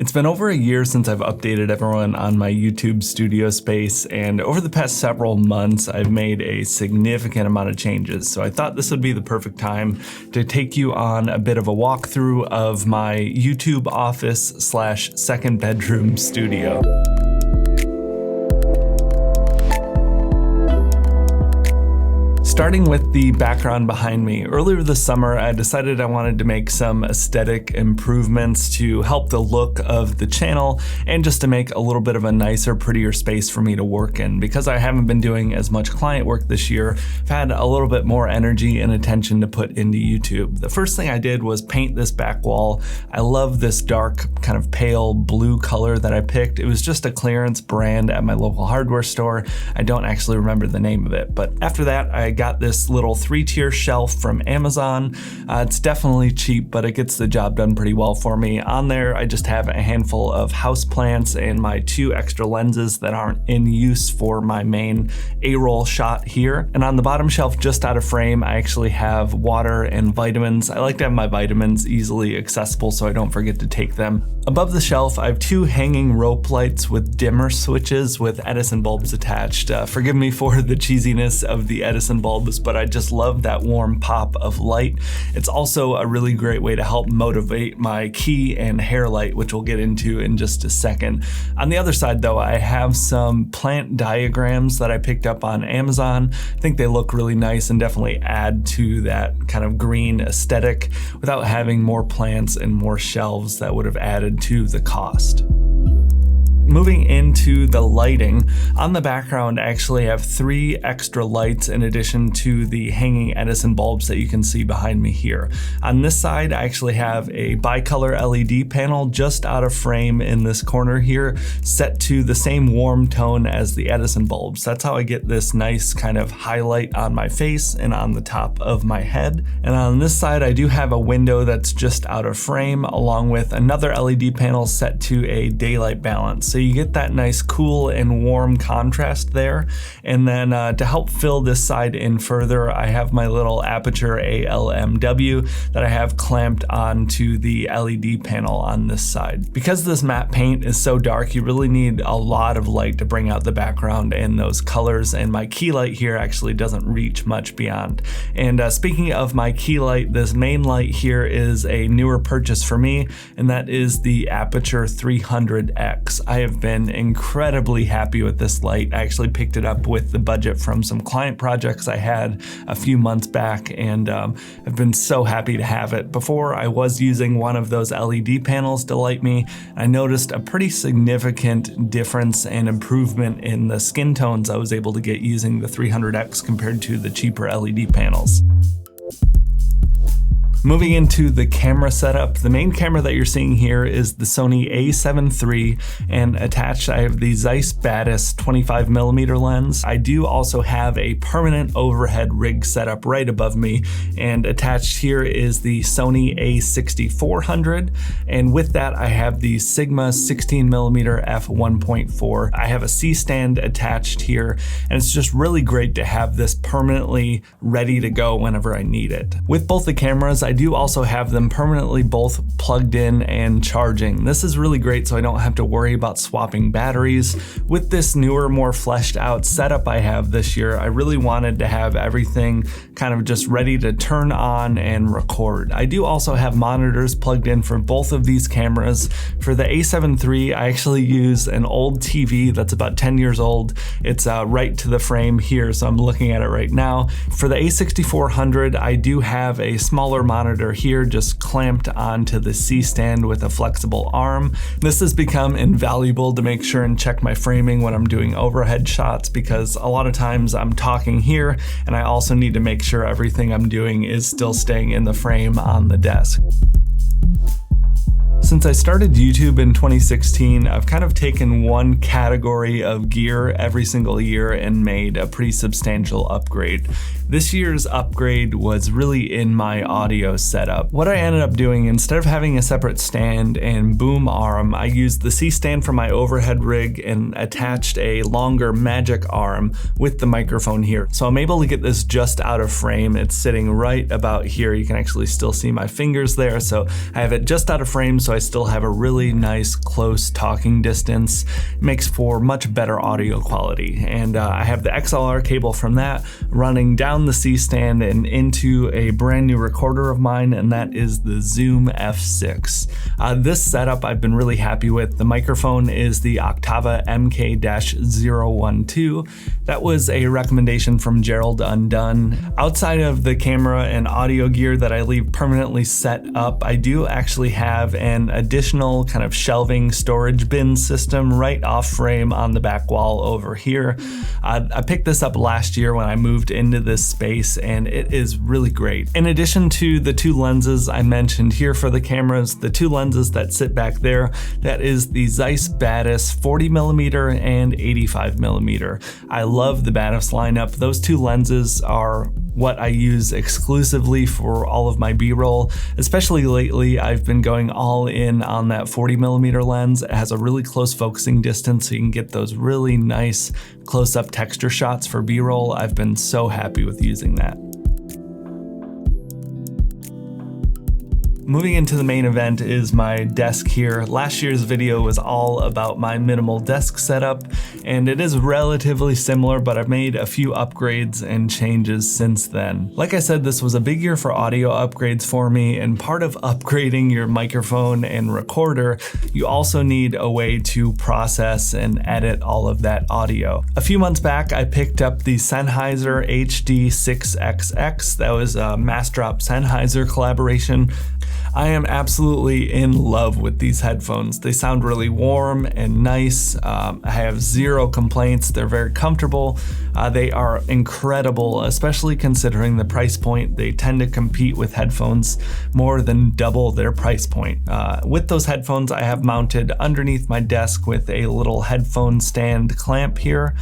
It's been over a year since I've updated everyone on my YouTube studio space, and over the past several months, I've made a significant amount of changes. So I thought this would be the perfect time to take you on a bit of a walkthrough of my YouTube office / second bedroom studio. Starting with the background behind me, earlier this summer I decided I wanted to make some aesthetic improvements to help the look of the channel and just to make a little bit of a nicer, prettier space for me to work in. Because I haven't been doing as much client work this year, I've had a little bit more energy and attention to put into YouTube. The first thing I did was paint this back wall. I love this dark, kind of pale blue color that I picked. It was just a clearance brand at my local hardware store. I don't actually remember the name of it, but after that I got this little 3-tier shelf from Amazon. It's definitely cheap, but it gets the job done pretty well for me. On there, I just have a handful of houseplants and my 2 extra lenses that aren't in use for my main A-roll shot here. And on the bottom shelf, just out of frame, I actually have water and vitamins. I like to have my vitamins easily accessible so I don't forget to take them. Above the shelf, I have 2 hanging rope lights with dimmer switches with Edison bulbs attached. Forgive me for the cheesiness of the Edison bulbs, but I just love that warm pop of light. It's also a really great way to help motivate my key and hair light, which we'll get into in just a second. On the other side though, I have some plant diagrams that I picked up on Amazon. I think they look really nice and definitely add to that kind of green aesthetic without having more plants and more shelves that would have added to the cost. Moving into the lighting, on the background I actually have 3 extra lights in addition to the hanging Edison bulbs that you can see behind me here. On this side I actually have a bicolor LED panel just out of frame in this corner here, set to the same warm tone as the Edison bulbs. That's how I get this nice kind of highlight on my face and on the top of my head. And on this side I do have a window that's just out of frame along with another LED panel set to a daylight balance. So you get that nice cool and warm contrast there. And then to help fill this side in further, I have my little aperture ALMW that I have clamped onto the LED panel on this side. Because this matte paint is so dark, you really need a lot of light to bring out the background and those colors, and my key light here actually doesn't reach much beyond. And speaking of my key light, this main light here is a newer purchase for me, and that is the Aperture 300X. I have been incredibly happy with this light. I actually picked it up with the budget from some client projects I had a few months back, and I've been so happy to have it. Before, I was using one of those LED panels to light me. I noticed a pretty significant difference and improvement in the skin tones I was able to get using the 300X compared to the cheaper LED panels. Moving into the camera setup, the main camera that you're seeing here is the Sony a7 III, and attached I have the Zeiss Batis 25mm lens. I do also have a permanent overhead rig setup right above me, and attached here is the Sony a6400, and with that I have the Sigma 16mm f1.4. I have a C-stand attached here, and it's just really great to have this permanently ready to go whenever I need it. With both the cameras, I do also have them permanently both plugged in and charging. This is really great so I don't have to worry about swapping batteries. With this newer, more fleshed out setup I have this year, I really wanted to have everything kind of just ready to turn on and record. I do also have monitors plugged in for both of these cameras. For the a7 III, I actually use an old TV that's about 10 years old. It's right to the frame here, so I'm looking at it right now. For the a6400, I do have a smaller monitor here just clamped onto the C-stand with a flexible arm. This has become invaluable to make sure and check my framing when I'm doing overhead shots, because a lot of times I'm talking here and I also need to make sure everything I'm doing is still staying in the frame on the desk. Since I started YouTube in 2016, I've kind of taken one category of gear every single year and made a pretty substantial upgrade. This year's upgrade was really in my audio setup. What I ended up doing, instead of having a separate stand and boom arm, I used the C-stand for my overhead rig and attached a longer magic arm with the microphone here. So I'm able to get this just out of frame. It's sitting right about here. You can actually still see my fingers there. So I have it just out of frame so I I still have a really nice close talking distance. It makes for much better audio quality. And I have the XLR cable from that running down the C-stand and into a brand new recorder of mine, and that is the Zoom F6. This setup I've been really happy with. The microphone is the Octava MK-012. That was a recommendation from Gerald Undone. Outside of the camera and audio gear that I leave permanently set up, I do actually have an additional kind of shelving storage bin system right off frame on the back wall over here. I picked this up last year when I moved into this space, and it is really great. In addition to the two lenses I mentioned here for the cameras, the two lenses that sit back there, that is the Zeiss Batis 40mm and 85mm. I love the Batis lineup. Those two lenses are what I use exclusively for all of my B-roll. Especially lately, I've been going all in on that 40mm lens. It has a really close focusing distance, so you can get those really nice close-up texture shots for B-roll. I've been so happy with using that. Moving into the main event is my desk here. Last year's video was all about my minimal desk setup, and it is relatively similar, but I've made a few upgrades and changes since then. Like I said, this was a big year for audio upgrades for me, and part of upgrading your microphone and recorder, you also need a way to process and edit all of that audio. A few months back, I picked up the Sennheiser HD6XX. That was a Massdrop Sennheiser collaboration. I am absolutely in love with these headphones. They sound really warm and nice. I have zero complaints. They're very comfortable. They are incredible, especially considering the price point. They tend to compete with headphones more than double their price point. With those headphones, I have mounted underneath my desk with a little headphone stand clamp here.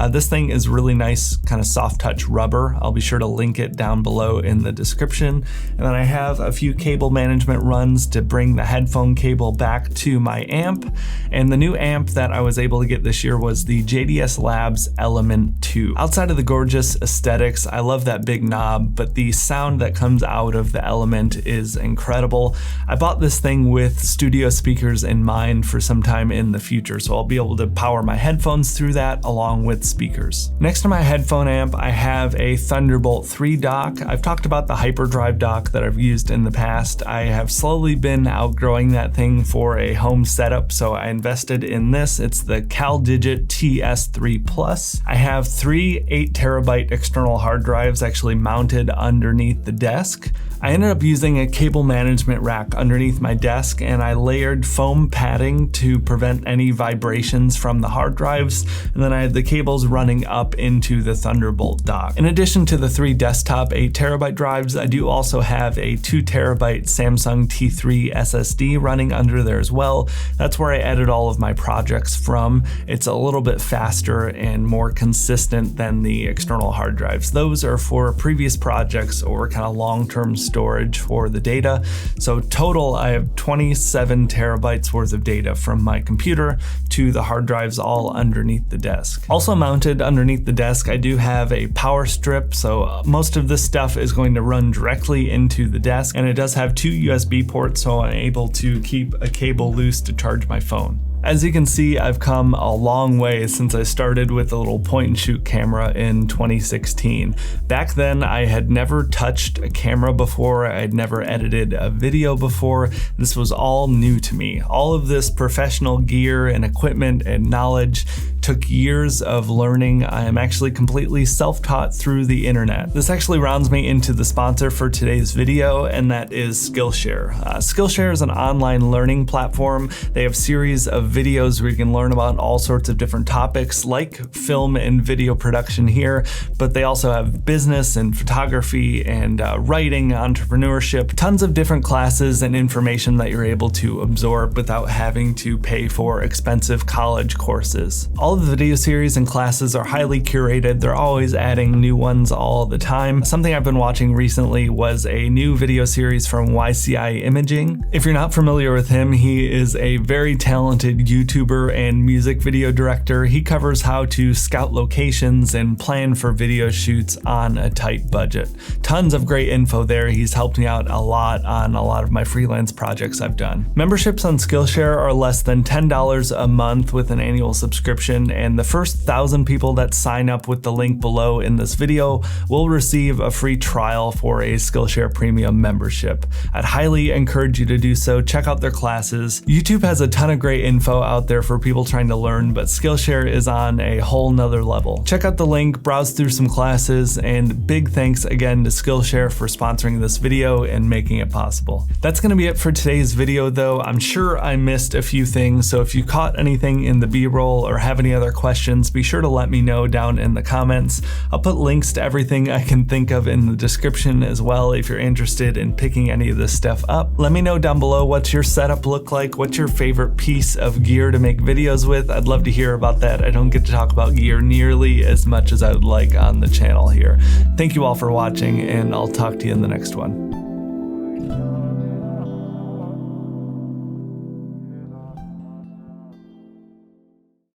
This thing is really nice, kind of soft touch rubber. I'll be sure to link it down below in the description. And then I have a few cable management runs to bring the headphone cable back to my amp. And the new amp that I was able to get this year was the JDS Labs Element 2. Outside of the gorgeous aesthetics, I love that big knob, but the sound that comes out of the Element is incredible. I bought this thing with studio speakers in mind for some time in the future, so I'll be able to power my headphones through that along with speakers. Next to my headphone amp, I have a Thunderbolt 3 dock. I've talked about the Hyperdrive dock that I've used in the past. I have slowly been outgrowing that thing for a home setup, so I invested in this. It's the CalDigit TS3 Plus. I have three 8TB external hard drives actually mounted underneath the desk. I ended up using a cable management rack underneath my desk, and I layered foam padding to prevent any vibrations from the hard drives, and then I had the cables running up into the Thunderbolt dock. In addition to the three desktop 8TB drives, I do also have a 2TB Samsung T3 SSD running under there as well. That's where I edit all of my projects from. It's a little bit faster and more consistent than the external hard drives. Those are for previous projects or kind of long-term storage for the data. So total, I have 27 terabytes worth of data from my computer to the hard drives all underneath the desk. Also mounted underneath the desk, I do have a power strip. So most of this stuff is going to run directly into the desk, and it does have two USB ports, so I'm able to keep a cable loose to charge my phone. As you can see, I've come a long way since I started with a little point and shoot camera in 2016. Back then, I had never touched a camera before. I'd never edited a video before. This was all new to me. All of this professional gear and equipment and knowledge took years of learning. I am actually completely self-taught through the internet. This actually rounds me into the sponsor for today's video, and that is Skillshare. Skillshare is an online learning platform. They have a series of videos where you can learn about all sorts of different topics like film and video production here, but they also have business and photography and writing, entrepreneurship, tons of different classes and information that you're able to absorb without having to pay for expensive college courses. All All of the video series and classes are highly curated. They're always adding new ones all the time. Something I've been watching recently was a new video series from YCI Imaging. If you're not familiar with him, he is a very talented YouTuber and music video director. He covers how to scout locations and plan for video shoots on a tight budget. Tons of great info there. He's helped me out a lot on a lot of my freelance projects I've done. Memberships on Skillshare are less than $10 a month with an annual subscription, and the first 1,000 people that sign up with the link below in this video will receive a free trial for a Skillshare Premium membership. I'd highly encourage you to do so. Check out their classes. YouTube has a ton of great info out there for people trying to learn, but Skillshare is on a whole nother level. Check out the link, browse through some classes, and big thanks again to Skillshare for sponsoring this video and making it possible. That's going to be it for today's video though. I'm sure I missed a few things, so if you caught anything in the B-roll or have any other questions, be sure to let me know down in the comments. I'll put links to everything I can think of in the description as well if you're interested in picking any of this stuff up. Let me know down below what's your setup look like, what's your favorite piece of gear to make videos with. I'd love to hear about that. I don't get to talk about gear nearly as much as I would like on the channel here. Thank you all for watching, and I'll talk to you in the next one.